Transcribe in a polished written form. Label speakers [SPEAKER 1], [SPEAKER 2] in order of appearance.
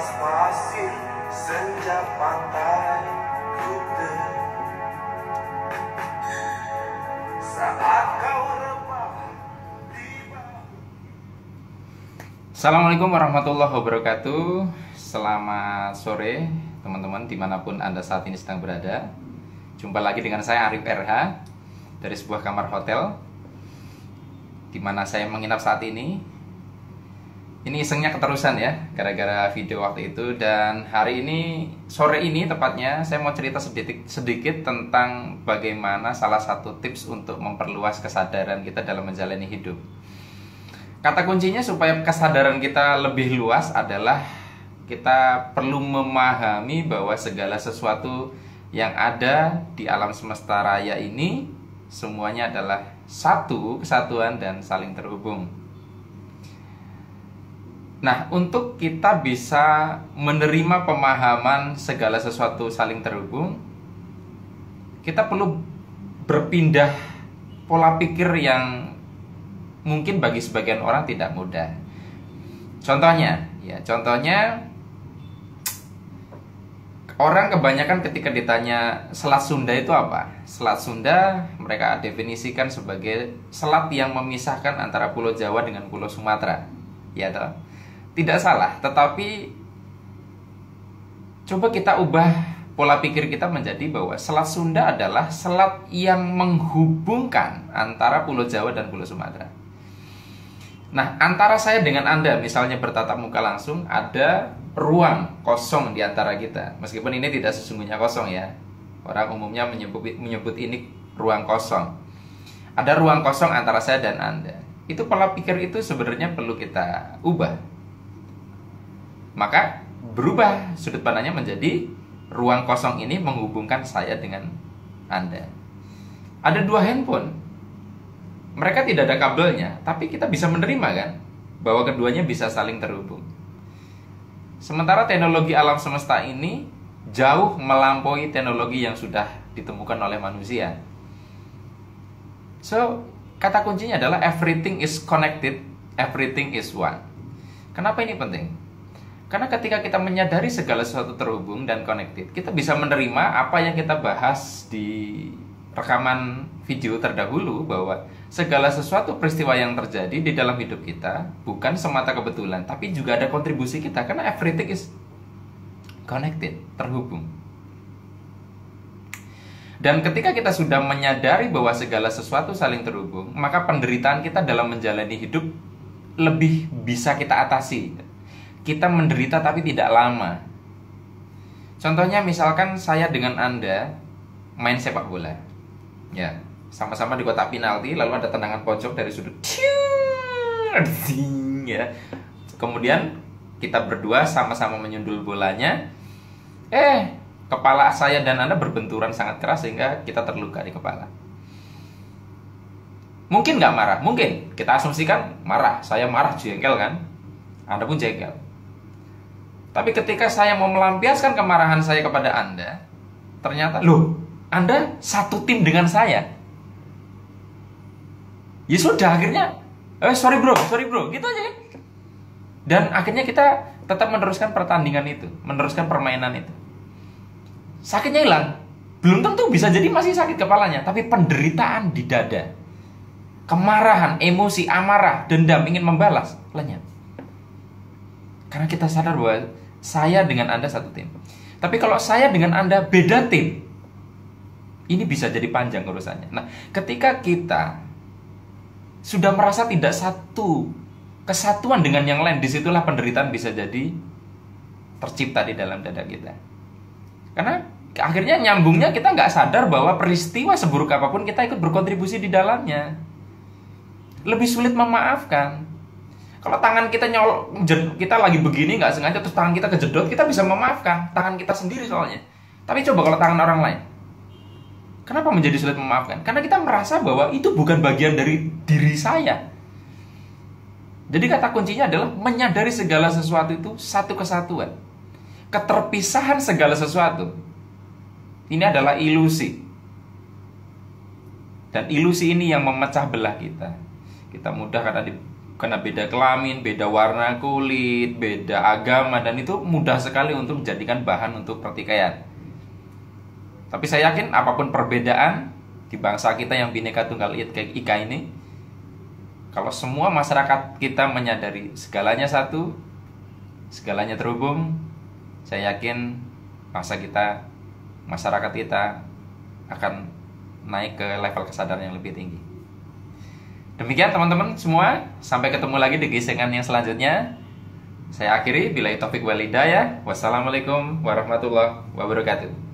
[SPEAKER 1] atas pasir senja pantai Kuta. Saat kau rebah tiba.
[SPEAKER 2] Assalamualaikum warahmatullahi wabarakatuh. Selamat sore teman-teman dimanapun Anda saat ini sedang berada. Jumpa lagi dengan saya Arif RH dari sebuah kamar hotel di mana saya menginap saat ini. Ini isengnya keterusan ya, gara-gara video waktu itu. Dan hari ini, sore ini tepatnya, saya mau cerita sedikit tentang bagaimana salah satu tips untuk memperluas kesadaran kita dalam menjalani hidup. Kata kuncinya supaya kesadaran kita lebih luas adalah kita perlu memahami bahwa segala sesuatu yang ada di alam semesta raya ini semuanya adalah satu kesatuan dan saling terhubung. Nah, untuk kita bisa menerima pemahaman segala sesuatu saling terhubung, kita perlu berpindah pola pikir yang mungkin bagi sebagian orang tidak mudah. Contohnya, orang kebanyakan ketika ditanya Selat Sunda itu apa? Selat Sunda mereka definisikan sebagai selat yang memisahkan antara Pulau Jawa dengan Pulau Sumatera. Ya toh? Tidak salah, tetapi coba kita ubah pola pikir kita menjadi bahwa Selat Sunda adalah selat yang menghubungkan antara Pulau Jawa dan Pulau Sumatera. Nah, antara saya dengan Anda misalnya bertatap muka langsung, ada ruang kosong di antara kita. Meskipun ini tidak sesungguhnya kosong ya. Orang umumnya menyebut ini ruang kosong. Ada ruang kosong antara saya dan Anda. Itu pola pikir itu sebenarnya perlu kita ubah. Maka berubah sudut pandangnya menjadi ruang kosong ini menghubungkan saya dengan Anda. Ada dua handphone. Mereka tidak ada kabelnya, tapi kita bisa menerima kan bahwa keduanya bisa saling terhubung. Sementara teknologi alam semesta ini jauh melampaui teknologi yang sudah ditemukan oleh manusia. So, kata kuncinya adalah everything is connected, everything is one. Kenapa ini penting? Karena ketika kita menyadari segala sesuatu terhubung dan connected, kita bisa menerima apa yang kita bahas di rekaman video terdahulu, bahwa segala sesuatu peristiwa yang terjadi di dalam hidup kita bukan semata kebetulan, tapi juga ada kontribusi kita, karena everything is connected, terhubung. Dan ketika kita sudah menyadari bahwa segala sesuatu saling terhubung, maka penderitaan kita dalam menjalani hidup lebih bisa kita atasi. Kita menderita tapi tidak lama. Contohnya misalkan saya dengan Anda main sepak bola. Ya, sama-sama di kotak penalti, lalu ada tendangan pojok dari sudut. Ya. Kemudian kita berdua sama-sama menyundul bolanya. Kepala saya dan Anda berbenturan sangat keras sehingga kita terluka di kepala. Mungkin nggak marah? Mungkin. Kita asumsikan marah. Saya marah, jengkel kan? Anda pun jengkel. Tapi ketika saya mau melampiaskan kemarahan saya kepada Anda, ternyata, loh, Anda satu tim dengan saya. Ya sudah, akhirnya, sorry bro, gitu aja. Dan akhirnya kita tetap meneruskan pertandingan itu, meneruskan permainan itu. Sakitnya hilang. Belum tentu, bisa jadi masih sakit kepalanya, tapi penderitaan di dada, kemarahan, emosi, amarah, dendam, ingin membalas, lenyap. Karena kita sadar bahwa saya dengan Anda satu tim. Tapi kalau saya dengan Anda beda tim, ini bisa jadi panjang urusannya. Nah, ketika kita sudah merasa tidak satu kesatuan dengan yang lain, disitulah penderitaan bisa jadi tercipta di dalam dada kita. Karena akhirnya nyambungnya kita nggak sadar bahwa peristiwa seburuk apapun kita ikut berkontribusi di dalamnya. Lebih sulit memaafkan. Kalau tangan kita kita lagi begini nggak sengaja terus tangan kita kejedot, kita bisa memaafkan tangan kita sendiri soalnya. Tapi coba kalau tangan orang lain, kenapa menjadi sulit memaafkan? Karena kita merasa bahwa itu bukan bagian dari diri saya. Jadi kata kuncinya adalah menyadari segala sesuatu itu satu kesatuan. Keterpisahan segala sesuatu ini adalah ilusi. Dan ilusi ini yang memecah belah kita. Kita mudah karena karena beda kelamin, beda warna kulit, beda agama, dan itu mudah sekali untuk menjadikan bahan untuk pertikaian. Tapi saya yakin apapun perbedaan di bangsa kita yang Bhinneka Tunggal Ika ini, kalau semua masyarakat kita menyadari segalanya satu, segalanya terhubung, saya yakin bangsa kita, masyarakat kita akan naik ke level kesadaran yang lebih tinggi. Demikian teman-teman semua, sampai ketemu lagi di gisengan yang selanjutnya. Saya akhiri, billahi taufik wal hidayah. Wassalamualaikum warahmatullahi wabarakatuh.